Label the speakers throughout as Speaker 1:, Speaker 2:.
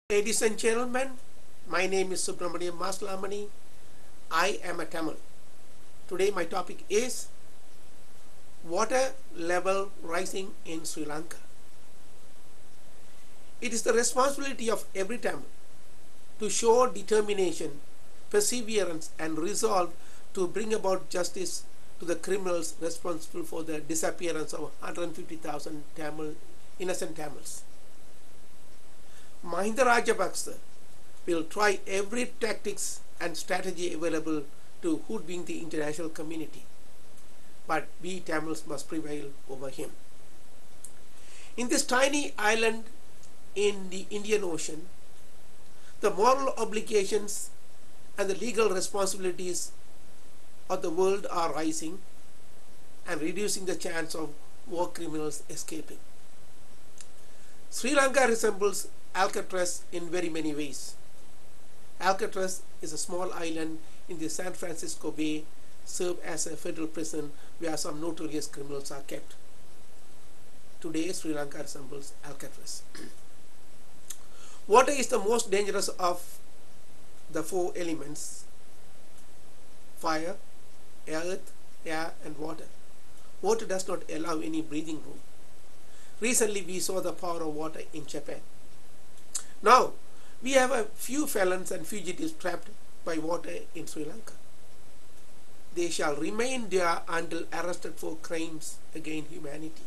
Speaker 1: Ladies and gentlemen, my name is Subramaniam Maslamani. I am a Tamil. Today my topic is water level rising in Sri Lanka. It is the responsibility of every Tamil to show determination, perseverance and resolve to bring about justice to the criminals responsible for the disappearance of 150,000 innocent Tamils. Mahinda Rajapaksa will try every tactics and strategy available to hoodwink the international community. But we Tamils must prevail over him. In this tiny island in the Indian Ocean, the moral obligations and the legal responsibilities of the world are rising and reducing the chance of war criminals escaping. Sri Lanka resembles Alcatraz in very many ways. Alcatraz is a small island in the San Francisco Bay, served as a federal prison where some notorious criminals are kept. Today, Sri Lanka resembles Alcatraz. Water is the most dangerous of the four elements: fire, earth, air, and water. Water does not allow any breathing room. Recently, we saw the power of water in Japan. Now, we have a few felons and fugitives trapped by water in Sri Lanka. They shall remain there until arrested for crimes against humanity.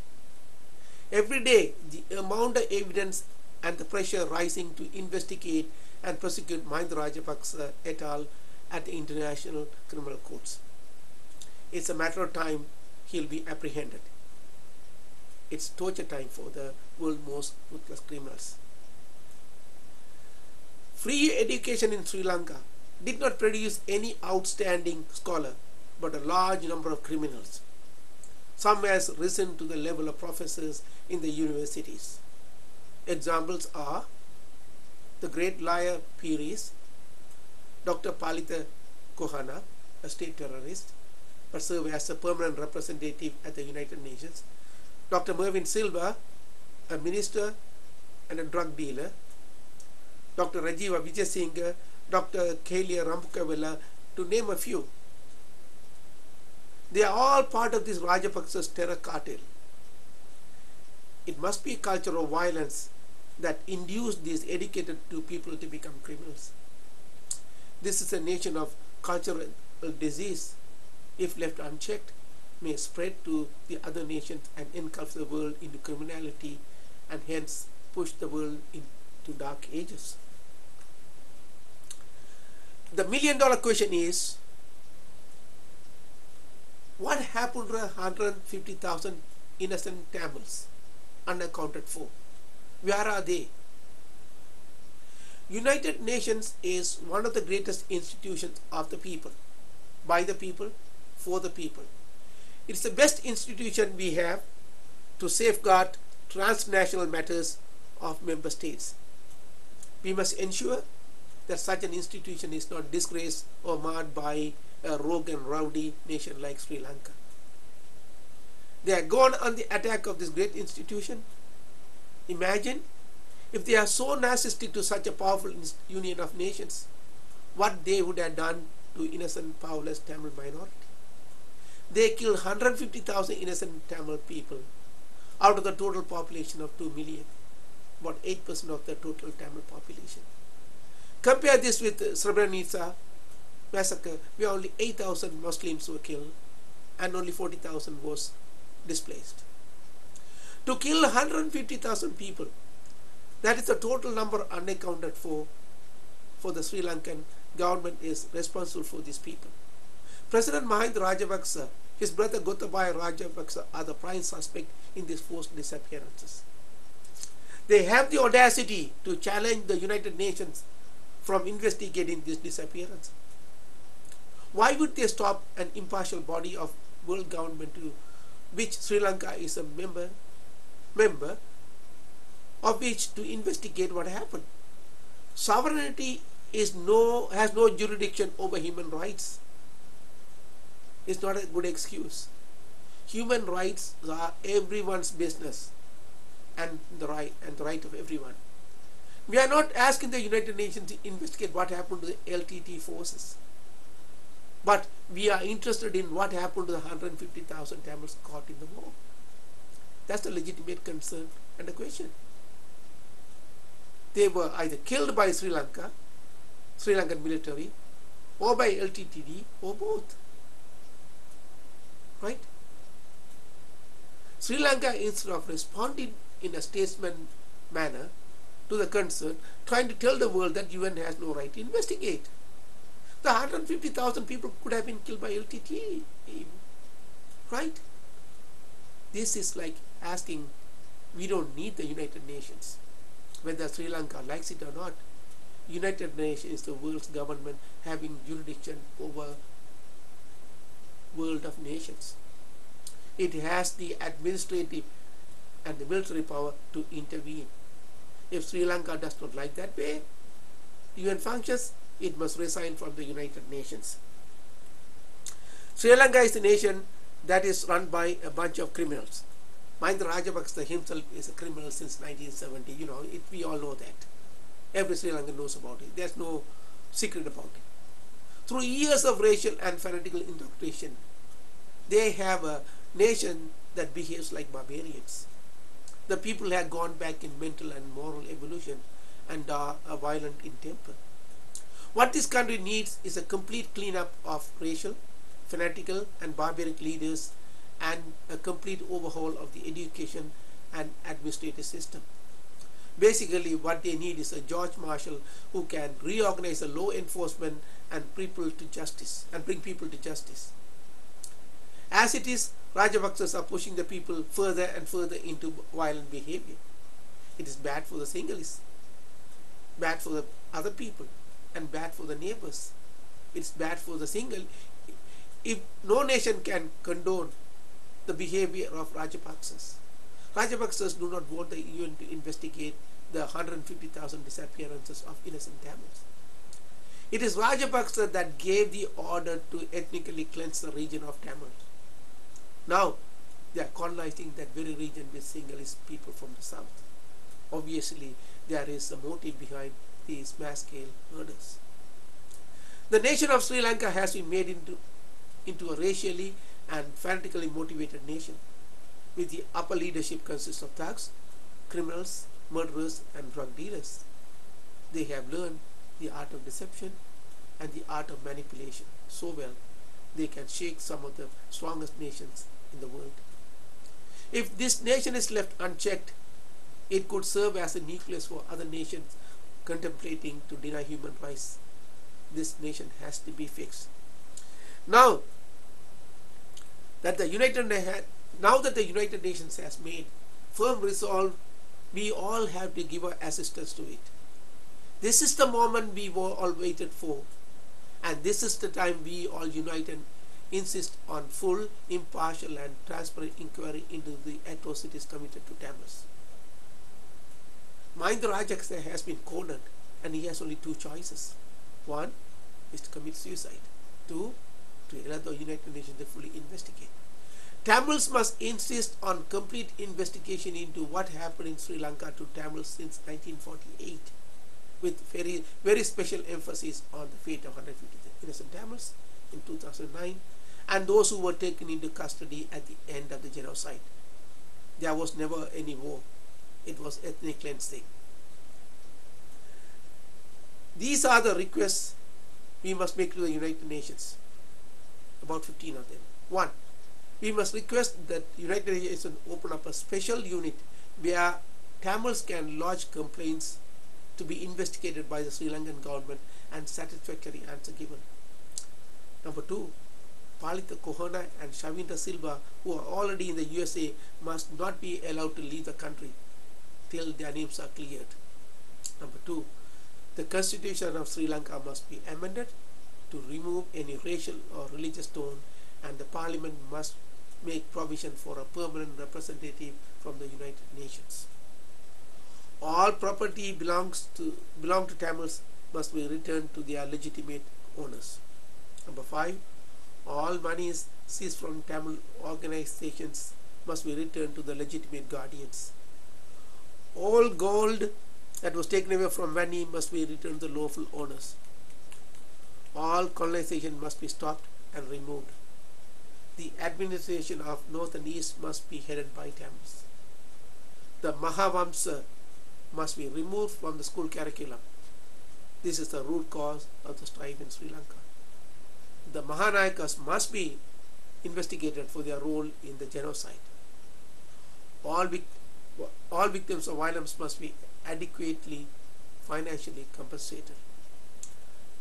Speaker 1: Every day, the amount of evidence and the pressure rising to investigate and prosecute Mahinda Rajapaksa et al. At the international criminal courts. It's a matter of time he'll be apprehended. It's torture time for the world's most ruthless criminals. Free education in Sri Lanka did not produce any outstanding scholar, but a large number of criminals. Some has risen to the level of professors in the universities. Examples are the great liar Piris, Dr. Palitha Kohana, a state terrorist, but served as a permanent representative at the United Nations, Dr. Mervyn Silva, a minister and a drug dealer, Dr. Rajiva Vijayasinghe, Dr. Kalia Rampukavela, to name a few. They are all part of this Rajapaksa's terror cartel. It must be a culture of violence that induced these educated people to become criminals. This is a nation of cultural disease. If left unchecked, may spread to the other nations and engulf the world into criminality and hence push the world into dark ages. The million-dollar question is, what happened to 150,000 innocent Tamils unaccounted for? Where are they? United Nations is one of the greatest institutions of the people, by the people, for the people. It's the best institution we have to safeguard transnational matters of member states. We must ensure that such an institution is not disgraced or marred by a rogue and rowdy nation like Sri Lanka. They are gone on the attack of this great institution. Imagine if they are so narcissistic to such a powerful union of nations, what they would have done to innocent, powerless Tamil minority. They killed 150,000 innocent Tamil people out of the total population of 2 million, about 8% of the total Tamil population. Compare this with Srebrenica massacre, where only 8,000 Muslims were killed and only 40,000 was displaced. To kill 150,000 people, that is the total number unaccounted for the Sri Lankan government is responsible for these people. President Mahinda Rajapaksa, his brother Gotabaya Rajapaksa are the prime suspect in these forced disappearances. They have the audacity to challenge the United Nations from investigating this disappearance. Why would they stop an impartial body of world government to which Sri Lanka is a member of which to investigate what happened? Sovereignty has no jurisdiction over human rights. It's not a good excuse. Human rights are everyone's business and the right of everyone. We are not asking the United Nations to investigate what happened to the LTT forces. But we are interested in what happened to the 150,000 Tamils caught in the war. That's a legitimate concern and a question. They were either killed by Sri Lankan military, or by LTTD, or both. Right? Sri Lanka, instead of responding in a statesman manner to the concern, trying to tell the world that UN has no right to investigate. The 150,000 people could have been killed by LTT. Right? This is like asking, we don't need the United Nations. Whether Sri Lanka likes it or not, United Nations is the world's government having jurisdiction over world of nations. It has the administrative and the military power to intervene. If Sri Lanka does not like that way UN functions, it must resign from the United Nations. Sri Lanka is a nation that is run by a bunch of criminals. Mahinda Rajapaksa himself is a criminal since 1970. We all know that. Every Sri Lankan knows about it. There's no secret about it. Through years of racial and fanatical indoctrination, they have a nation that behaves like barbarians. The people have gone back in mental and moral evolution and are violent in temper. What this country needs is a complete cleanup of racial, fanatical and barbaric leaders and a complete overhaul of the education and administrative system. Basically, what they need is a George Marshall who can reorganize the law enforcement and bring people to justice. As it is, Rajapaksas are pushing the people further and further into violent behavior. It is bad for the Sinhalese, bad for the other people, and bad for the neighbors. It's bad for the Sinhala. If no nation can condone the behavior of Rajapaksas, Rajapaksas do not want the UN to investigate the 150,000 disappearances of innocent Tamils. It is Rajapaksa that gave the order to ethnically cleanse the region of Tamils. Now, they are colonizing that very region with Sinhalese people from the south. Obviously, there is a motive behind these mass-scale murders. The nation of Sri Lanka has been made into a racially and fanatically motivated nation, with the upper leadership consists of thugs, criminals, murderers and drug dealers. They have learned the art of deception and the art of manipulation so well they can shake some of the strongest nations in the world. If this nation is left unchecked, it could serve as a nucleus for other nations contemplating to deny human rights. This nation has to be fixed. Now that the United Nations has made firm resolve, we all have to give our assistance to it. This is the moment we were all waited for, and this is the time we all unite and insist on full, impartial and transparent inquiry into the atrocities committed to Tamils. Mahinda Rajapaksa has been cornered and he has only two choices. One is to commit suicide. Two, to allow the United Nations to fully investigate. Tamils must insist on complete investigation into what happened in Sri Lanka to Tamils since 1948, with very, very special emphasis on the fate of 150 innocent Tamils in 2009 and those who were taken into custody at the end of the genocide. There was never any war. It was ethnic cleansing. These are the requests we must make to the United Nations. About 15 of them. One, we must request that United Nations open up a special unit where Tamils can lodge complaints to be investigated by the Sri Lankan government and satisfactory answer given. Number two, Palitha Kohana and Shavinda Silva, who are already in the USA, must not be allowed to leave the country till their names are cleared. Number two, the Constitution of Sri Lanka must be amended to remove any racial or religious tone, and the Parliament must make provision for a permanent representative from the United Nations. All property belong to Tamils must be returned to their legitimate owners. Number five, all monies seized from Tamil organizations must be returned to the legitimate guardians. All gold that was taken away from many must be returned to the lawful owners. All colonization must be stopped and removed. The administration of North and East must be headed by Tamils. The Mahavamsa must be removed from the school curriculum. This is the root cause of the strife in Sri Lanka. The Mahanayakas must be investigated for their role in the genocide. All victims of violence must be adequately financially compensated.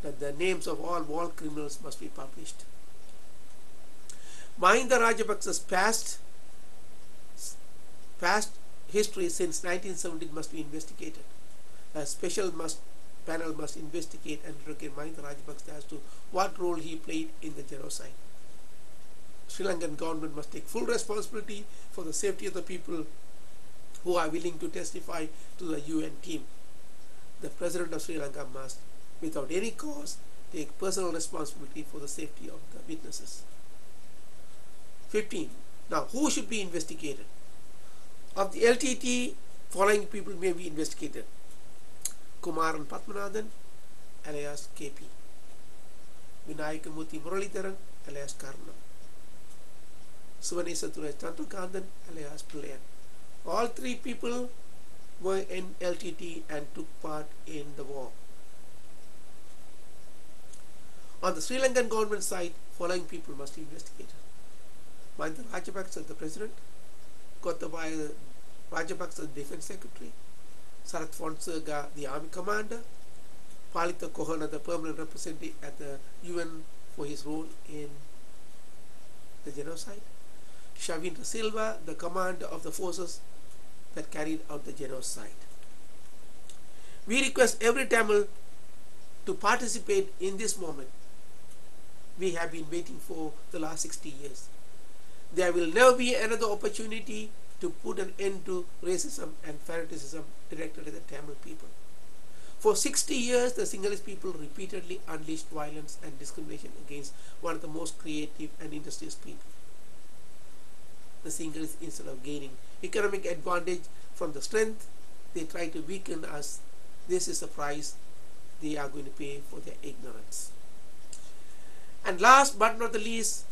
Speaker 1: That the names of all war criminals must be published. Mahinda Rajapaksa's past history since 1970 must be investigated. A special panel must investigate and interrogate Mahinda Rajapaksa as to what role he played in the genocide. Sri Lankan government must take full responsibility for the safety of the people who are willing to testify to the UN team. The President of Sri Lanka must, without any cause, take personal responsibility for the safety of the witnesses. 15. Now, who should be investigated? Of the LTT, following people may be investigated: Kumaran Padmanathan, alias KP; Vinayakamuthi Muralidharan, alias Karna; Suvanesathura Chandrakanthan, alias Pillayan. All three people were in LTT and took part in the war. On the Sri Lankan government side, following people must be investigated: Mahinda Rajapaksa, the President; Gotabaya Rajapaksa, the Defense Secretary; Sarath Fonsega, the Army Commander; Palita Kohana, the Permanent Representative at the UN for his role in the genocide; Shavindra Silva, the Commander of the forces that carried out the genocide. We request every Tamil to participate in this moment. We have been waiting for the last 60 years. There will never be another opportunity to put an end to racism and fanaticism directed at the Tamil people. For 60 years, the Sinhalese people repeatedly unleashed violence and discrimination against one of the most creative and industrious people. The Sinhalese, instead of gaining economic advantage from the strength, they try to weaken us. This is the price they are going to pay for their ignorance. And last but not the least,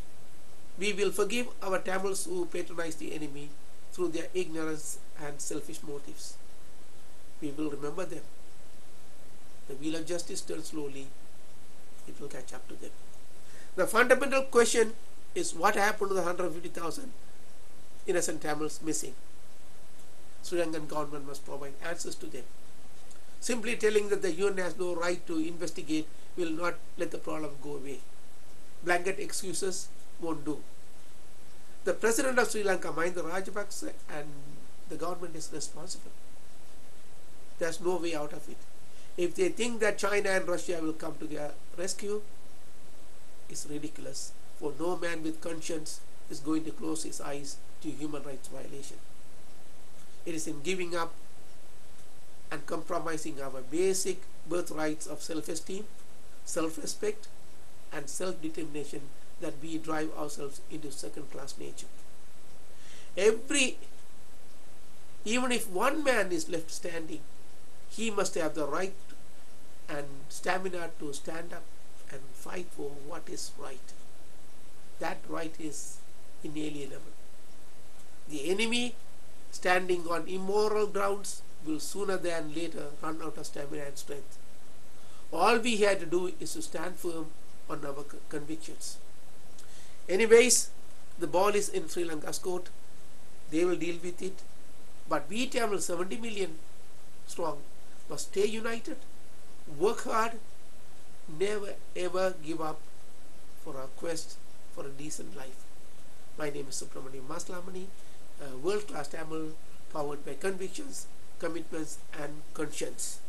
Speaker 1: we will forgive our Tamils who patronize the enemy through their ignorance and selfish motives. We will remember them. The wheel of justice turns slowly. It will catch up to them. The fundamental question is, what happened to the 150,000 innocent Tamils missing? Sri Lankan government must provide answers to them. Simply telling that the UN has no right to investigate will not let the problem go away. Blanket excuses won't do. The President of Sri Lanka, Mahinda Rajapaksa, and the government is responsible. There's no way out of it. If they think that China and Russia will come to their rescue, it's ridiculous. For no man with conscience is going to close his eyes to human rights violation. It is in giving up and compromising our basic birthrights of self-esteem, self-respect, and self-determination that we drive ourselves into second-class nature. Even if one man is left standing, he must have the right and stamina to stand up and fight for what is right. That right is inalienable. The enemy, standing on immoral grounds, will sooner than later run out of stamina and strength. All we have to do is to stand firm on our convictions. Anyways, the ball is in Sri Lanka's court. They will deal with it. But we Tamil, 70 million strong, must stay united, work hard, never ever give up for our quest for a decent life. My name is Subramaniam Maslamani, a world-class Tamil powered by convictions, commitments and conscience.